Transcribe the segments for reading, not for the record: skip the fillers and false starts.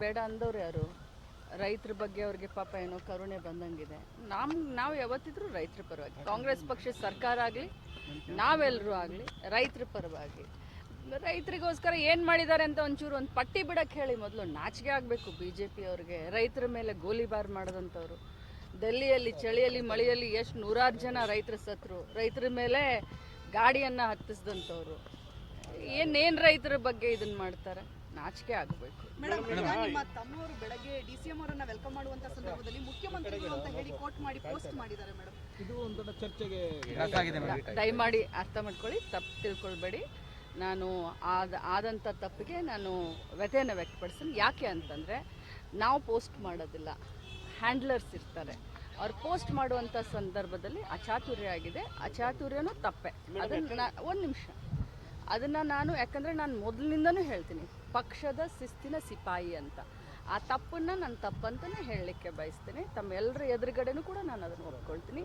ಬೇಡ ಅಂದವ್ರು ಯಾರು? ರೈತರ ಬಗ್ಗೆ ಅವ್ರಿಗೆ ಪಾಪ ಏನೋ ಕರುಣೆ ಬಂದಂಗಿದೆ. ನಾವು ಯಾವತ್ತಿದ್ರೂ ರೈತರ ಪರವಾಗಿ, ಕಾಂಗ್ರೆಸ್ ಪಕ್ಷದ ಸರ್ಕಾರ ಆಗಲಿ ನಾವೆಲ್ಲರೂ ಆಗಲಿ ರೈತರ ಪರವಾಗಿ. ರೈತರಿಗೋಸ್ಕರ ಏನು ಮಾಡಿದ್ದಾರೆ ಅಂತ ಒಂಚೂರು ಒಂದು ಪಟ್ಟಿ ಬಿಡಕ್ಕೆ ಹೇಳಿ. ಮೊದಲು ನಾಚಿಕೆ ಆಗಬೇಕು BJP ಅವ್ರಿಗೆ. ರೈತರ ಮೇಲೆ ಗೋಲಿಬಾರ್ ಮಾಡೋದಂಥವ್ರು. ಡೆಲ್ಲಿಯಲ್ಲಿ ಚಳಿಯಲ್ಲಿ ಮಳೆಯಲ್ಲಿ ಎಷ್ಟು ನೂರಾರು ಜನ ರೈತರ ಸತ್ರು. ರೈತರ ಮೇಲೆ ಗಾಡಿಯನ್ನು ಹತ್ತಿಸಿದಂಥವ್ರು. ಏನೇನು ರೈತರ ಬಗ್ಗೆ ಇದನ್ನು ಮಾಡ್ತಾರೆ? ನಾಚಿಕೆ ಆಗಬೇಕು. ಮೇಡಮ್, ನಿಮ್ಮ ತಮ್ಮವರು ಬೆಳಗ್ಗೆ DCM ಅವರನ್ನ ವೆಲ್ಕಮ್ ಮಾಡುವಂತ ಸಂದರ್ಭದಲ್ಲಿ ಮುಖ್ಯಮಂತ್ರಿಗಳು ಅಂತ ಹೇಳಿ ಕೋಟ್ ಮಾಡಿ ಪೋಸ್ಟ್ ಮಾಡಿದ್ದಾರೆ ಮೇಡಮ್. ಇದು ಒಂದು ಚರ್ಚೆಗೆ ದಯಮಾಡಿ ಅರ್ಥ ಮಾಡ್ಕೊಳ್ಳಿ, ತಪ್ಪು ತಿಳ್ಕೊಳ್ಬೇಡಿ. ನಾನು ಆದಂಥ ತಪ್ಪಿಗೆ ನಾನು ವ್ಯಥೆಯನ್ನು ವ್ಯಕ್ತಪಡಿಸ್ತೀನಿ. ಯಾಕೆ ಅಂತಂದರೆ ನಾವು ಪೋಸ್ಟ್ ಮಾಡೋದಿಲ್ಲ, ಹ್ಯಾಂಡ್ಲರ್ಸ್ ಇರ್ತಾರೆ. ಅವ್ರು ಪೋಸ್ಟ್ ಮಾಡುವಂಥ ಸಂದರ್ಭದಲ್ಲಿ ಅಚಾತುರ್ಯ ಆಗಿದೆ. ಅಚಾತುರ್ಯನೂ ತಪ್ಪೆ. ಅದನ್ನು ಒಂದು ನಿಮಿಷ, ಅದನ್ನು ನಾನು ಯಾಕಂದರೆ ನಾನು ಮೊದಲಿನಿಂದನೂ ಹೇಳ್ತೀನಿ, ಪಕ್ಷದ ಶಿಸ್ತಿನ ಸಿಪಾಯಿ ಅಂತ. ಆ ತಪ್ಪನ್ನು ನಾನು ತಪ್ಪಂತಲೇ ಹೇಳಲಿಕ್ಕೆ ಬಯಸ್ತೀನಿ. ತಮ್ಮೆಲ್ಲರ ಎದುರುಗಡೆನೂ ಕೂಡ ನಾನು ಅದನ್ನು ಒಪ್ಕೊಳ್ತೀನಿ.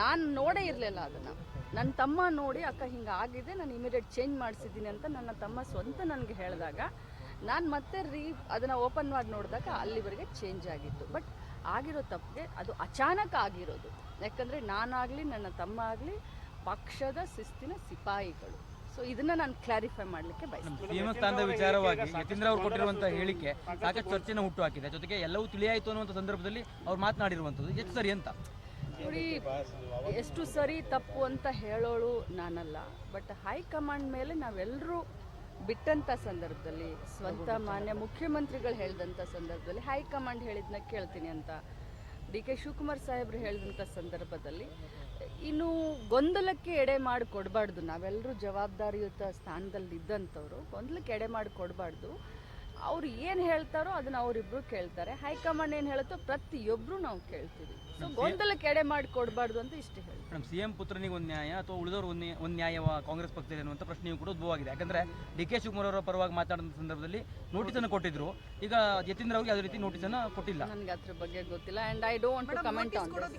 ನಾನು ನೋಡೇ ಇರಲಿಲ್ಲ ಅದನ್ನು. ನನ್ನ ತಮ್ಮ ನೋಡಿ ಅಕ್ಕ ಹಿಂಗೆ ಆಗಿದೆ, ನಾನು ಇಮಿಡಿಯೇಟ್ ಚೇಂಜ್ ಮಾಡಿಸಿದ್ದೀನಿ ಅಂತ ನನ್ನ ತಮ್ಮ ಸ್ವಂತ ನನಗೆ ಹೇಳಿದಾಗ ನಾನು ಮತ್ತೆ ಅದನ್ನು ಓಪನ್ ಮಾಡಿ ನೋಡಿದಾಗ ಅಲ್ಲಿವರೆಗೆ ಚೇಂಜ್ ಆಗಿತ್ತು. ಬಟ್ ಆಗಿರೋ ತಪ್ಪಿಗೆ ಅದು ಅಚಾನಕ್ ಆಗಿರೋದು. ಯಾಕಂದರೆ ನಾನಾಗಲಿ ನನ್ನ ತಮ್ಮ ಆಗಲಿ ಪಕ್ಷದ ಶಿಸ್ತಿನ ಸಿಪಾಯಿಗಳು. ಸೊ ಇದನ್ನ ನಾನು ಕ್ಲಾರಿಫೈ ಮಾಡಲಿಕ್ಕೆ ಬಯಸ್ತೀನಿ. ಸಿಎಂ ಸ್ಥಾನದ ವಿಚಾರವಾಗಿ ಯತೀಂದ್ರ ಅವರು ಕೊಟ್ಟಿರುವಂತಹ ಹೇಳಿಕೆ ಸಾಕಷ್ಟು ಚರ್ಚೆನ ಹುಟ್ಟು ಹಾಕಿದೆ. ಜೊತೆಗೆ ಎಲ್ಲವೂ ತಿಳಿಯಾಯಿತು ಅನ್ನುವಂಥ ಸಂದರ್ಭದಲ್ಲಿ ಅವ್ರು ಮಾತನಾಡಿರುವಂಥದ್ದು ಎಷ್ಟು ಸರಿ ಅಂತ ನೋಡಿ, ಎಷ್ಟು ಸರಿ ತಪ್ಪು ಅಂತ ಹೇಳೋಳು ನಾನಲ್ಲ. ಬಟ್ ಹೈಕಮಾಂಡ್ ಮೇಲೆ ನಾವೆಲ್ಲರೂ ಬಿಟ್ಟಂಥ ಸಂದರ್ಭದಲ್ಲಿ, ಸ್ವಂತ ಮಾನ್ಯ ಮುಖ್ಯಮಂತ್ರಿಗಳು ಹೇಳಿದಂಥ ಸಂದರ್ಭದಲ್ಲಿ ಹೈಕಮಾಂಡ್ ಹೇಳಿದ್ನ ಕೇಳ್ತೀನಿ ಅಂತ DK ಶಿವಕುಮಾರ್ ಸಾಹೇಬ್ರು ಹೇಳಿದಂಥ ಸಂದರ್ಭದಲ್ಲಿ ಇನ್ನು ಗೊಂದಲಕ್ಕೆ ಎಡೆ ಮಾಡಿ ಕೊಡಬಾರ್ದು. ನಾವೆಲ್ಲರೂ ಜವಾಬ್ದಾರಿಯುತ ಸ್ಥಾನದಲ್ಲಿ ಇದ್ದಂಥವ್ರು ಗೊಂದಲಕ್ಕೆ ಎಡೆ ಮಾಡಿ ಕೊಡಬಾರ್ದು. ಅವ್ರು ಏನು ಹೇಳ್ತಾರೋ ಅದನ್ನು ಅವರಿಬ್ಬರು ಕೇಳ್ತಾರೆ. ಹೈಕಮಾಂಡ್ ಏನು ಹೇಳುತ್ತೋ ಪ್ರತಿಯೊಬ್ಬರು ನಾವು ಕೇಳ್ತೀವಿ. ಸೊ ಗೊಂದಲಕ್ಕೆ ಎಡೆ ಮಾಡಿ ಕೊಡಬಾರ್ದು ಅಂತ ಇಷ್ಟು ಹೇಳಿ. ಸಿಎಂ ಪುತ್ರನಿಗೆ ಒಂದು ನ್ಯಾಯ ಅಥವಾ ಉಳಿದವರು ಒಂದು ನ್ಯಾಯವ ಕಾಂಗ್ರೆಸ್ ಪಕ್ಷದಲ್ಲಿ ಅನ್ನುವಂಥ ಪ್ರಶ್ನೆಯೂ ಕೂಡ ಉದ್ಭವವಾಗಿದೆ. ಯಾಕಂದರೆ DK ಶಿವಕುಮಾರ್ ಅವರ ಪರವಾಗಿ ಮಾತಾಡಿದ ಸಂದರ್ಭದಲ್ಲಿ ನೋಟಿಸನ್ನು ಕೊಟ್ಟಿದ್ರು. ಈಗ ಯತೀಂದ್ರ ಅವ್ರಿಗೆ ಯಾವುದೇ ರೀತಿ ನೋಟಿಸನ್ನು ಕೊಟ್ಟಿಲ್ಲ. ನನಗೆ ಅದ್ರ ಬಗ್ಗೆ ಗೊತ್ತಿಲ್ಲ. And I don't want to comment on this.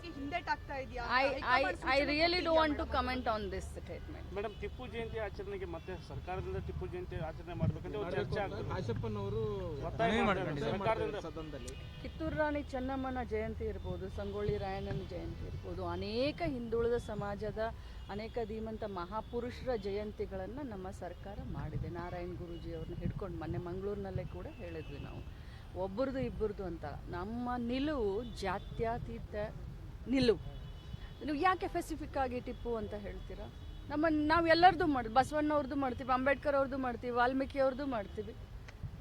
I really don't want to comment on this statement. Madam, Tipu Jayanti ಆಚರಣೆಗೆ ಮತ್ತೆ ಸರ್ಕಾರದಿಂದ ಟಿಪ್ಪು ಜಯಂತಿ ಆಚರಣೆ ಮಾಡಬೇಕಂತ ಚರ್ಚೆ ಆಗ್ತದೆ. ಆಶಪ್ಪನವರು ಸದನದಲ್ಲಿ ಕಿತ್ತೂರು ರಾಣಿ ಚೆನ್ನಮ್ಮನ ಜಯಂತಿ ಇರ್ಬೋದು, ಸಂಗೊಳ್ಳಿ ರಾಯಣ್ಣನ ಜಯಂತಿ ಇರ್ಬೋದು, ಅನೇಕ ಹಿಂದುಳಿದ ಸಮಾಜದ ಅನೇಕ ಧೀಮಂತ ಮಹಾಪುರುಷರ ಜಯಂತಿಗಳನ್ನು ನಮ್ಮ ಸರ್ಕಾರ ಮಾಡಿದೆ. ನಾರಾಯಣ್ ಗುರೂಜಿ ಅವ್ರನ್ನ ಹಿಡ್ಕೊಂಡು ಮೊನ್ನೆ ಮಂಗಳೂರಿನಲ್ಲೇ ಕೂಡ ಹೇಳಿದ್ವಿ ನಾವು. ಒಬ್ಬರದು ಇಬ್ಬರದು ಅಂತ ನಮ್ಮ ನಿಲುವು ಜಾತ್ಯತೀತ ನಿಲುವು. ನೀವು ಯಾಕೆ ಸ್ಪೆಸಿಫಿಕ್ ಆಗಿ ಟಿಪ್ಪು ಅಂತ ಹೇಳ್ತೀರಾ? ನಾವೆಲ್ಲರದು ಮಾಡ್ತೀವಿ. ಬಸವಣ್ಣವ್ರದ್ದು ಮಾಡ್ತೀವಿ, ಅಂಬೇಡ್ಕರ್ ಅವ್ರದ್ದು ಮಾಡ್ತೀವಿ, ವಾಲ್ಮೀಕಿ ಅವ್ರದ್ದು ಮಾಡ್ತೀವಿ.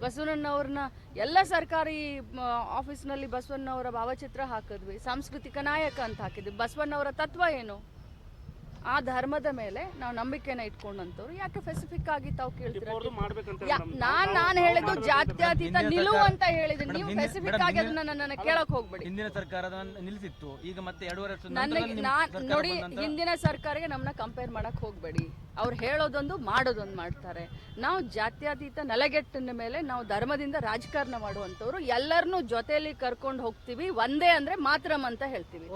ಬಸವಣ್ಣನವ್ರನ್ನ ಎಲ್ಲ ಸರ್ಕಾರಿ ಆಫೀಸ್ನಲ್ಲಿ ಬಸವಣ್ಣವರ ಭಾವಚಿತ್ರ ಹಾಕಿದ್ವಿ. ಸಾಂಸ್ಕೃತಿಕ ನಾಯಕ ಅಂತ ಹಾಕಿದ್ವಿ. ಬಸವಣ್ಣವರ ತತ್ವ ಏನು? ಆ ಧರ್ಮದ ಮೇಲೆ ನಾವು ನಂಬಿಕೆನ ಇಟ್ಕೊಂಡಂತವ್ರು ಯಾಕೆ ಸ್ಪೆಸಿಫಿಕ್ ಆಗಿ ತಾವು ಕೇಳ್ತೀರಾ? ನಾನು ಹೇಳಿದ್ದು ಜಾತ್ಯತೀತ ನಿಲುವು ಅಂತ ಹೇಳಿದ್ದೀನಿ. ನೀವು ಸ್ಪೆಸಿಫಿಕ್ ಆಗಿ ಅದನ್ನ ನನ್ನನ್ನು ಕೇಳಕ್ ಹೋಗ್ಬೇಡಿ. ಹಿಂದಿನ ಸರ್ಕಾರ ನಿಲ್ಲಿಸಿತ್ತು, ಈಗ ಮತ್ತೆ 2.5 ವರ್ಷ ನೋಡಿ, ಹಿಂದಿನ ಸರ್ಕಾರಕ್ಕೆ ನಮ್ಮನ್ನ ಕಂಪೇರ್ ಮಾಡಕ್ ಹೋಗ್ಬೇಡಿ. ಅವ್ರು ಹೇಳೋದೊಂದು ಮಾಡೋದೊಂದು ಮಾಡ್ತಾರೆ. ನಾವು ಜಾತ್ಯತೀತ ನೆಲೆಗೆಟ್ಟಿನ ಮೇಲೆ ನಾವು ಧರ್ಮದಿಂದ ರಾಜಕಾರಣ ಮಾಡುವಂತವ್ರು. ಎಲ್ಲರನ್ನೂ ಜೊತೆಯಲ್ಲಿ ಕರ್ಕೊಂಡು ಹೋಗ್ತೀವಿ. ಒಂದೇ ಅಂದ್ರೆ ಮಾತ್ರಂ ಅಂತ ಹೇಳ್ತೀವಿ.